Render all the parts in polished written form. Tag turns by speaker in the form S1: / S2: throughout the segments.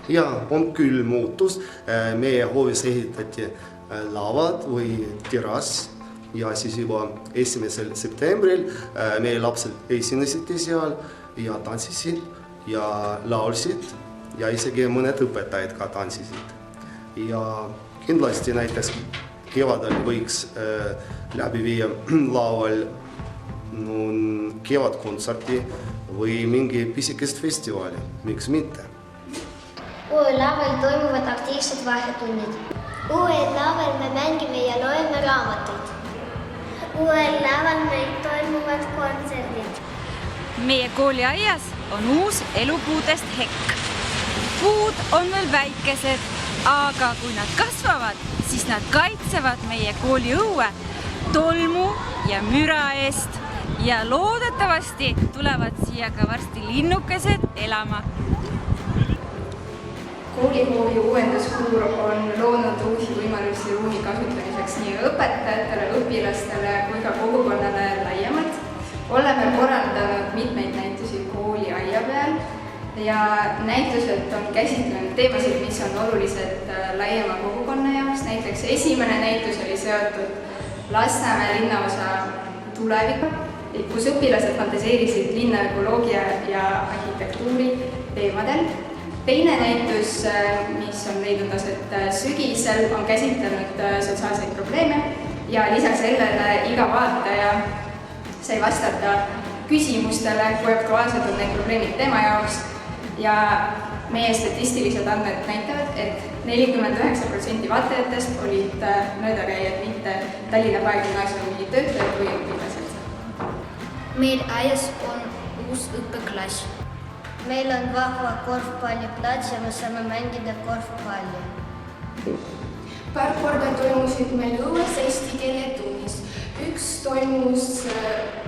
S1: Ja on küll muutus. Meie hoovis ehitati lavad või terrass ja siis juba 1. septembril meie lapsed esinesid seal ja tantsisid ja laulsid ja isegi mõned õpetajad ka tantsisid. Ja kindlasti näiteks kevadel võiks läbi viia laval kevadkontserti või mingi pisikest festivali, miks mitte.
S2: Uuel laval toimuvad aktiivsed vahetunnid.
S3: Uuel laval me mängime ja loeme raamatuid. Uuel laval meil toimuvad kontserdid.
S4: Meie kooliaias on uus elupuudest hekk. Puud on veel väikesed, aga kui nad kasvavad, siis nad kaitsevad meie kooli õue tolmu ja müra eest ja loodetavasti tulevad siia ka varsti linnukesed elama.
S5: Koolihoovi uuenduskuur on loonud uusi võimalusi ruumi kasutamiseks nii õpetajatele, õpilastele kui ka kogukonnale laiemalt. Oleme korraldanud mitmeid näitusi kooli aia peal ja näitused on käsitlenud teemasid, mis on olulised laiema kogukonna jaoks. Näiteks esimene näitus oli seotud Lasnamäe linnaosa tulevikuga, kus õpilased fantaseerisid linna ökoloogia ja arhitektuuri teemadel. Teine näitus, mis on leidnud aset sügisel, on käsitlenud sotsiaalseid probleeme ja lisaks sellele iga vaataja sai vastata küsimustele, kui aktuaalsed on need probleemid tema jaoks. Ja meie statistilised andmed näitavad, et 49% vaatajatest olid möödakäijad, mitte Tallinna Gümnaasiumi töötajad või õpilased.
S2: Meil aias on uus õppeklass.
S3: Meil on vahva korvpalliplats ja me saame mängida korvpalli.
S5: Paar korda toimusid meil õues eesti keele tunnis. Üks toimus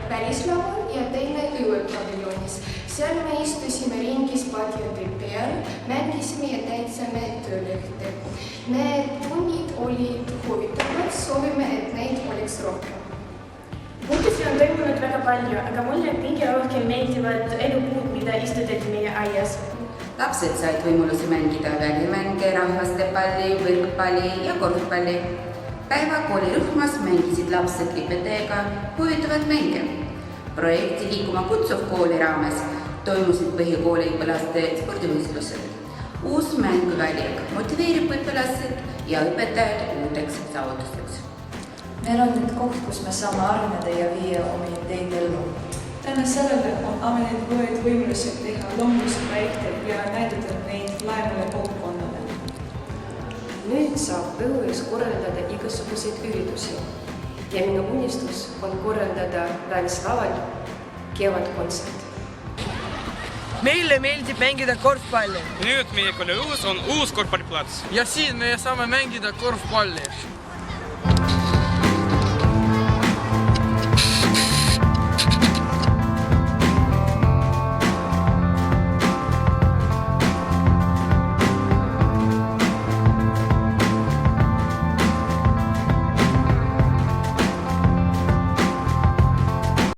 S5: välislaval ja teine õuepaviljoonis. Seal me istusime ringis padjade peal, mängisime ja täitsime töölehte. Need tunnid olid huvitavad, soovime, et neid oleks rohkem.
S6: Muutusi on toimunud väga palju, aga mulle kõige rohkem meeldivad elupuud, mida istutati meie aias.
S7: Lapsed said võimalusi mängida välimänge, rahvastepalli, võrkpalli ja korvpalli. Päeva koolirühmas mängisid lapsed õpetajaga huvitavad mänge. Projekti Liikuma kutsuv kooli raames toimusid põhikooli õpilaste spordivõistlused. Uus mänguväljak motiveerib õpilased ja õpetajad uudeks saavutusteks.
S8: Meil on nüüd koht, kus me saame areneda ja viia oma ideid ellu.
S9: Tänu sellele on ameneid võid võimalusi teha loomulusprojekte ja näidata neid laemale kogukonnale.
S10: Nüüd saab õues korraldada igasuguseid üritusi ja minu unistus on korraldada välislaval kevadkontsert.
S11: Meile meeldib mängida korvpalli.
S12: Nüüd meie kooli õues on uus korvpalliplats.
S11: Ja siin me saame mängida korvpalli.